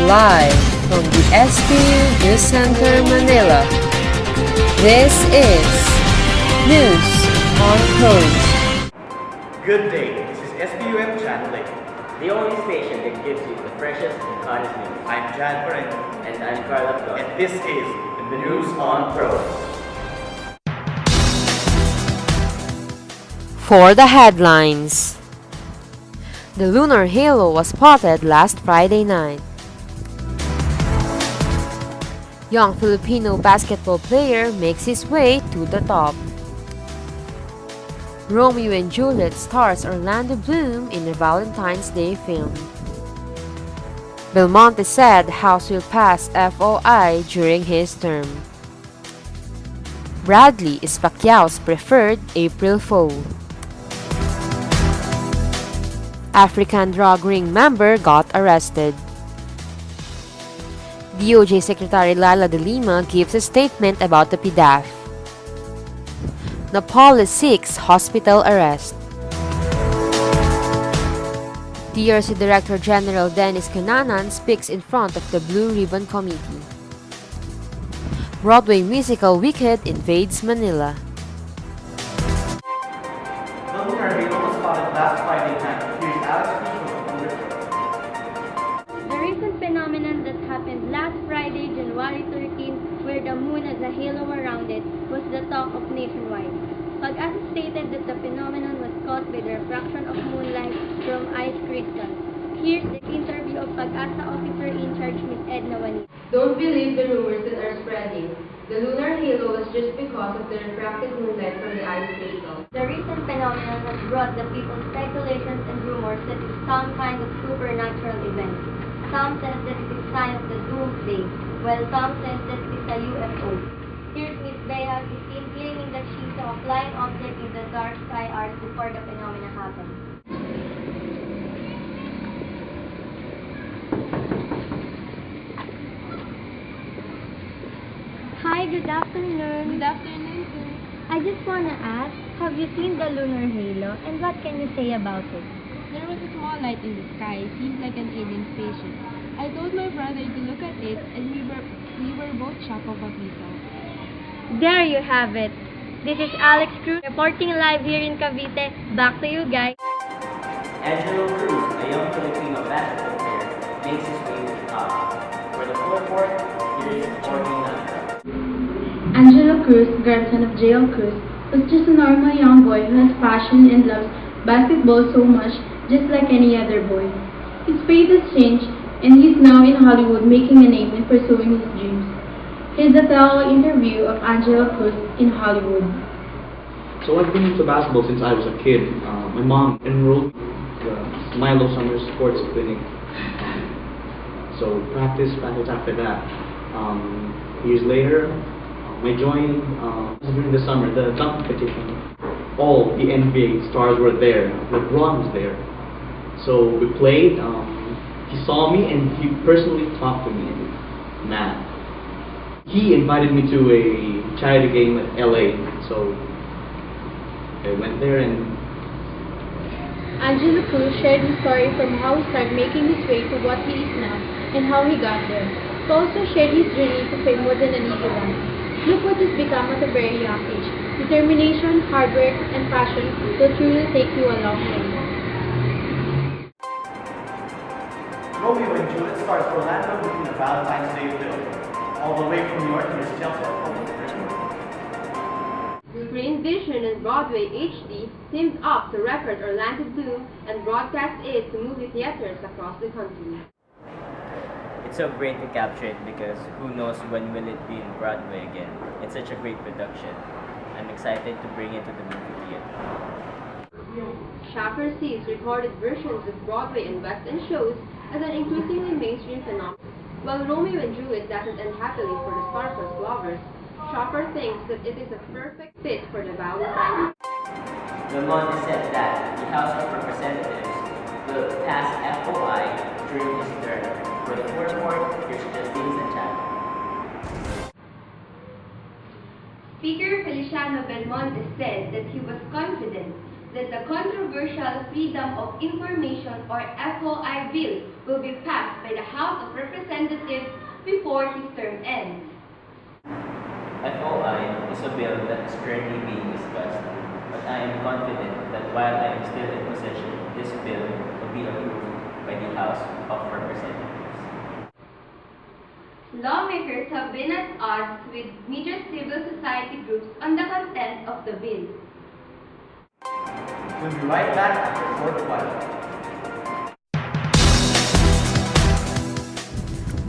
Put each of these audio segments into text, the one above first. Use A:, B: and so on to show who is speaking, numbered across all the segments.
A: Live from the SPU News Center, Manila. This is News on Pros.
B: Good day, this is SPUM Channel 8, the only station that gives you the freshest and hottest news. I'm Jan Moren. And I'm Carla Flor. And this is the News on Pro.
A: For the headlines, the lunar halo was spotted last Friday night. Young Filipino basketball player makes his way to the top. Romeo and Juliet stars Orlando Bloom in a Valentine's Day film. Belmonte said House will pass FOI during his term. Bradley is Pacquiao's preferred April foe. African drug ring member got arrested. DOJ Secretary Laila de Lima gives a statement about the PDAF. Nepal seeks hospital arrest. DRC Director General Dennis Cunanan speaks in front of the Blue Ribbon Committee. Broadway musical Wicked invades Manila.
B: The lunar halo was spotted last Friday night. Here's Alex Cruz from the report.
C: The recent phenomenon that happened last Friday, January 13, where the moon has a halo around it, was the talk of nationwide. Pag-asa stated that the phenomenon was caused by the refraction of moonlight from ice crystals. Here's the interview of Pag-asa officer in charge, Ms. Edna Wani.
D: Don't believe the rumors that are spreading. The lunar halo was just because of the refracted moonlight from the ice crystal.
C: The recent phenomenon has brought the people speculations and rumors that it's some kind of supernatural event. Some says that it is sign of the doomsday, while some says that it is a UFO. Here's Ms. Bea Christine claiming that she saw a flying object in the dark sky hours before the phenomena happened. Hi, good afternoon.
E: Good afternoon, sir.
C: I just want to ask, have you seen the lunar halo and what can you say about it?
E: There was a small light in the sky. It seemed like an alien spaceship. I told my brother to look at it, and we were both shocked of what we saw.
C: There you have it. This is Alex Cruz reporting live here in Cavite. Back to you guys.
B: Angelo Cruz, a young Filipino basketball player, makes his way to the top. For the full report, here is Jordan Natra.
D: Angelo Cruz, grandson of J.L. Cruz, was just a normal young boy who has passion and loves basketball so much, just like any other boy. His fate has changed, and he's now in Hollywood making a name and pursuing his dreams. Here's a tell interview of Angelo Cruz in Hollywood.
F: So I've been into basketball since I was a kid. My mom enrolled me in the Milo Summer Sports Clinic. So practice after that. Years later, I joined during the summer, the dunk competition. All the NBA stars were there. LeBron was there. So we played. He saw me and he personally talked to me. Man. He invited me to a charity game at LA, so I went there and...
D: Angelo Cruz shared his story from how he started making his way to what he is now and how he got there. He also shared his journey to fame more than an easy one. Look what he's become at a very young age. Determination, hard work, and passion will truly take you a long way.
B: Romeo and Juliet stars Orlando Bloom in a Valentine's Day film. All the way from New York, here's Chelsea.
D: Screen Vision and Broadway HD teamed up to record Orlando Bloom and broadcast it to movie theaters across the country.
G: It's so great to capture it because who knows when will it be in Broadway again. It's such a great production. I'm excited to bring it to the movie theater.
D: Shaffer sees recorded versions of Broadway and West End shows as an increasingly mainstream phenomenon. While Romeo and Juliet doesn't end happily for the star-crossed lovers, Shaffer thinks that it is a perfect fit for the Valentine.
G: Belmonte said that the House of Representatives will pass FOI during his term. For the full report, here's Justine Santiago.
C: Speaker Feliciano Belmonte said that he was confident that the controversial Freedom of Information or FOI bill will be passed by the House of Representatives before his term ends.
G: FOI is a bill that is currently being discussed, but I am confident that while I am still in possession, this bill will be approved by the House of Representatives.
C: Lawmakers have been at odds with major civil society groups on the content of the bill.
B: We'll be right back after a short while.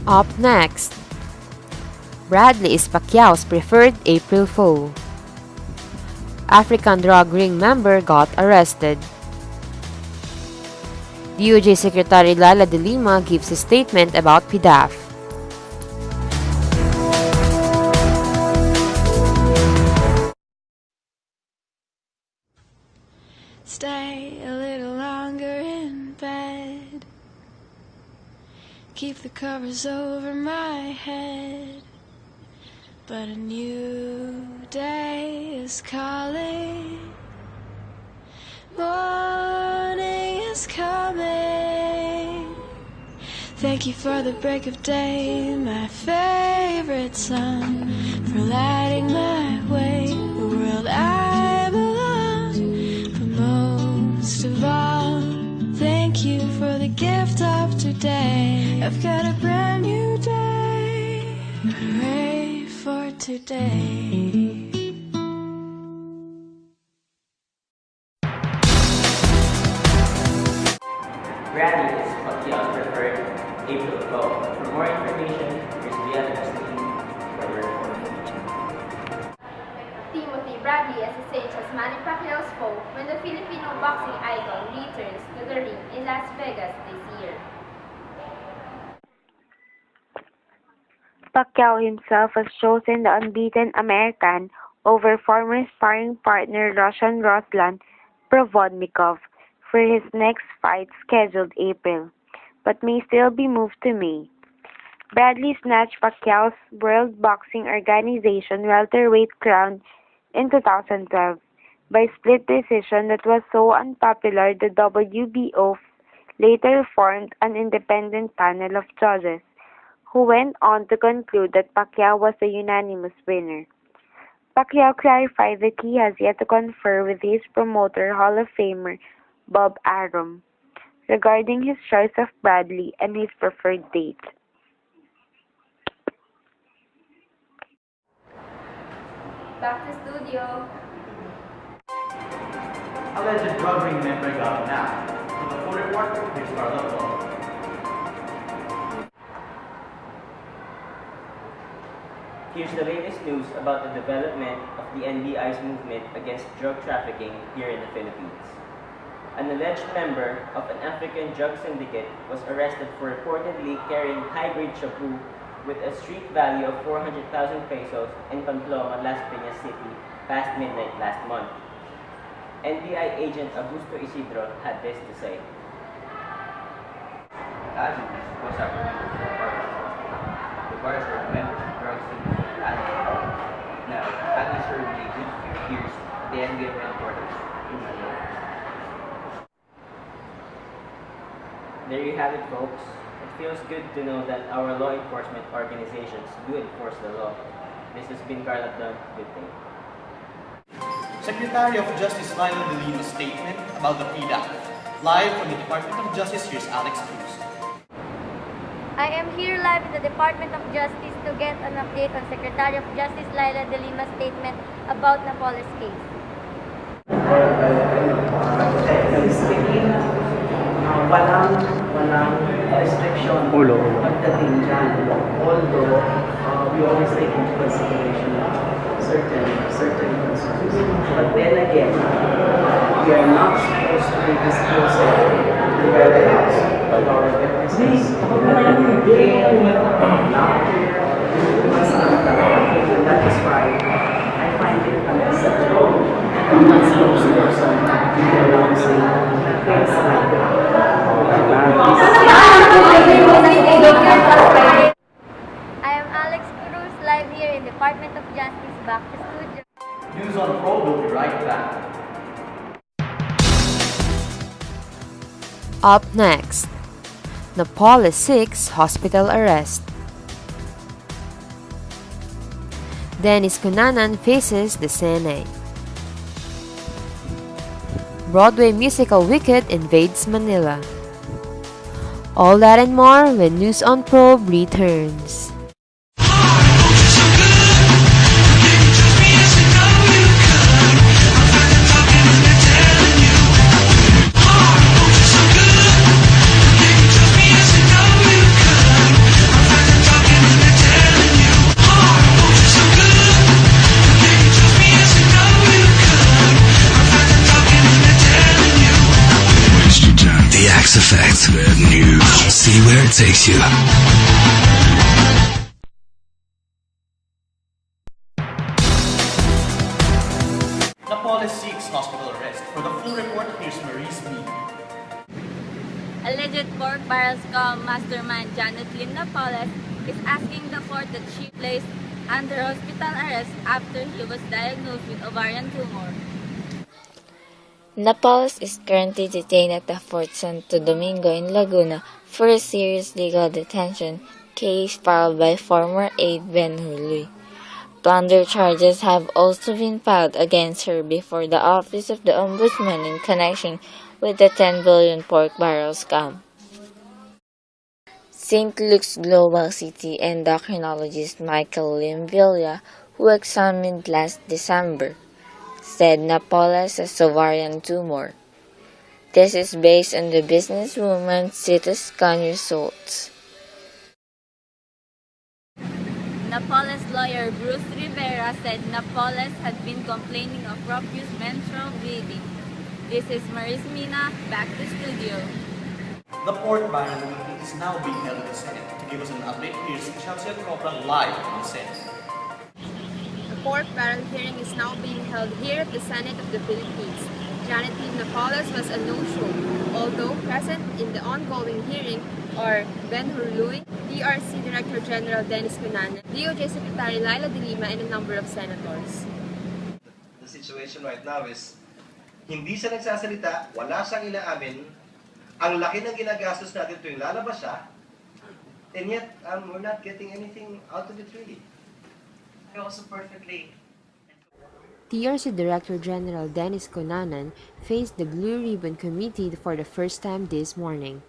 A: Up next, Bradley is Pacquiao's preferred April foe. African drug ring member got arrested. DOJ Secretary Laila de Lima gives a statement about PDAF.
H: Stay a little longer in bed. Keep the covers over my head. But a new day is calling. Morning is coming. Thank you for the break of day, my favorite song, for lighting my way. The world I belong. Most of all, thank you for the gift of today. I've got a brand new day. Hooray for today.
G: Bradley is Pacquiao's preferred April foe. For more information, here's Bianca Christine for the report.
I: Timothy Bradley SSH as Manny Pacquiao's foe when the Filipino boxing icon returns to the ring in Las Vegas this year.
J: Pacquiao himself has chosen the unbeaten American over former sparring partner Russian Ruslan Provodnikov for his next fight scheduled April, but may still be moved to May. Bradley snatched Pacquiao's World Boxing Organization welterweight crown in 2012 by split decision that was so unpopular the WBO later formed an independent panel of judges, who went on to conclude that Pacquiao was the unanimous winner. Pacquiao clarified that he has yet to confer with his promoter, Hall of Famer Bob Arum, regarding his choice of Bradley and his preferred date.
I: Back to studio.
B: Alleged drug ring member got nabbed. To the full report, here's Carla Paul.
G: Here's the latest news about the development of the NBI's movement against drug trafficking here in the Philippines. An alleged member of an African drug syndicate was arrested for reportedly carrying high-grade shabu with a street value of 400,000 pesos in Pamplona, Las Piñas City past midnight last month. NBI agent Augusto Isidro had this to say.
K: Aziz was apprehended for the bars were members of drug syndicate Aziz. Now, Aziz served a good few years at the NBA headquarters in Manila.
G: There you have it, folks. It feels good to know that our law enforcement organizations do enforce the law. This has been Carla Dunn. Good day.
B: Secretary of Justice Laila de Lima's statement about the PDAF. Live from the Department of Justice, here's Alex Cruz.
C: I am here live in the Department of Justice to get an update on Secretary of Justice Laila de Lima's statement about Napoles case.
L: Walang restriction pagdating dyan. Although, we always take into consideration certain concerns. But then again, we are not supposed to be disclosing to the house of our witnesses. And that is why I find it unacceptable. I'm not supposed to be announcing things like that.
C: I am Alex Cruz, live here in Department of Justice. Back to studio.
B: News on Pro will be right back.
A: Up next, Napoles 6 hospital arrest. Dennis Cunanan faces the CNA. Broadway musical Wicked invades Manila. All that and more when News on Probe returns.
M: The Axe Effect News. See where it takes you.
B: Napoles 6 hospital arrest. For the full report, here's Maurice B.
N: Alleged pork barrel scum mastermind Janet Lynn Napoles is asking the court that she placed under hospital arrest after he was diagnosed with ovarian tumor.
O: Napoles is currently detained at the Fort Santo Domingo in Laguna for a serious legal detention case filed by former aide Ben Hurley. Plunder charges have also been filed against her before the Office of the Ombudsman in connection with the 10 billion pork barrel scam. St. Luke's Global City endocrinologist Michael Limvilla, who examined last December, said Napoles has ovarian tumor. This is based on the businesswoman's CT scan results.
N: Napoles lawyer Bruce Rivera said Napoles had been complaining of profuse menstrual bleeding. This is Maris Mina, back to studio.
B: The pork barrel is now being held in the Senate. To give us an update, here's Chelsea Copra live from the Senate.
P: The pork barrel hearing is now being held here at the Senate of the Philippines. Janet Lynn Napoles was a no-show, although present in the ongoing hearing are Ben Hurley, DRC Director General Dennis Cunanan, DOJ Secretary Laila De Lima, and a number of senators.
Q: The situation right now is hindi siya nagsasalita, wala siyang inaamin, ang laki ng ginagastos natin tuwing lalabas siya, and yet we're not getting anything out of it really. Also perfectly.
A: DRC Director General Dennis Cunanan faced the Blue Ribbon Committee for the first time this morning.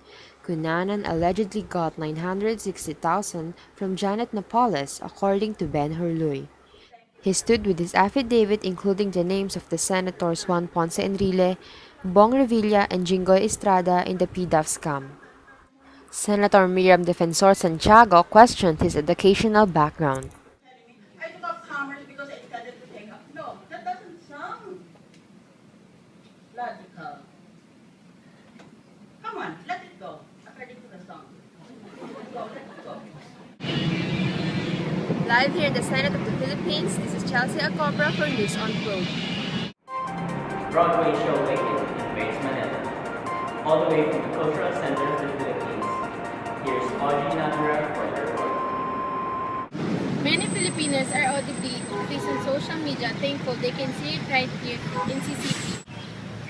A: Cunanan allegedly got $960,000 from Janet Napoles, according to Ben Hurley. He stood with his affidavit including the names of the Senators Juan Ponce Enrile, Bong Revilla, and Jinggoy Estrada in the PDAF scam. Senator Miriam Defensor Santiago questioned his educational background.
R: I took up commerce because I decided to take up. No, that doesn't sound logical. Come on, let it go, according to the song. Go, let it go.
P: Live here in the Senate of the Philippines, this is Chelsea Acopra for News on Probe.
G: Broadway show Wicked invades Manila. All the way from the Cultural Center of the Philippines, here's Audrey Natura for the report.
E: Many Filipinos are audibly, based on social media, thankful they can see it right here in CCP.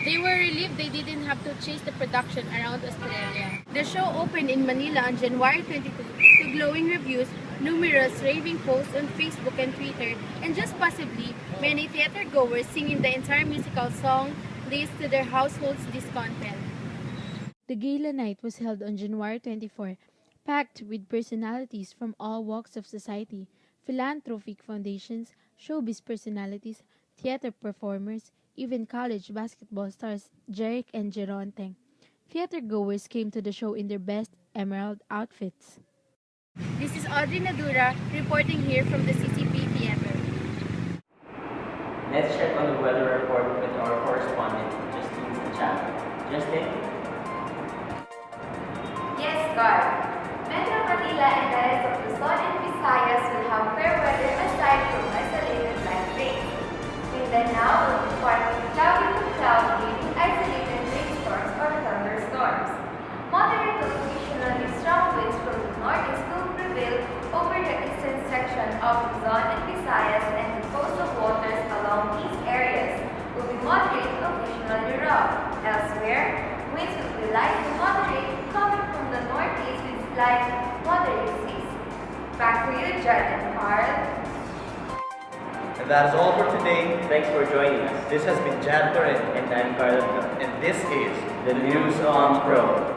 E: They were relieved they didn't have to chase the production around Australia. The show opened in Manila on January 22 to glowing reviews, numerous raving posts on Facebook and Twitter, and just possibly many theater goers singing the entire musical song list to their households discontent. The gala night was held on January 24, packed with personalities from all walks of society, philanthropic foundations, showbiz personalities, theater performers, even college basketball stars Jeric and Geronte. Theater goers came to the show in their best emerald outfits. This is Audrey Nadura reporting here from the CCP Theater.
G: Let's check on the weather report with our correspondent, Justine Santiago. Justin?
I: Yes, Gar. Metro Manila and the rest of Luzon and Visayas will have fair weather aside from isolated light rain. Mindanao will be partly cloudy to cloudy with isolated rainstorms or thunderstorms. Moderate to occasionally strong winds from the northeast will prevail over the eastern section of Luzon and Visayas, and the coastal waters along these areas will be moderate to occasionally rough. Elsewhere, winds will be light to moderate like moderate seas. Back to you, Judd and Carl.
B: And that is all for today.
G: Thanks for joining us.
B: This has been Jad Corin.
G: And I'm Carl.
B: And this is
G: The News on Pro.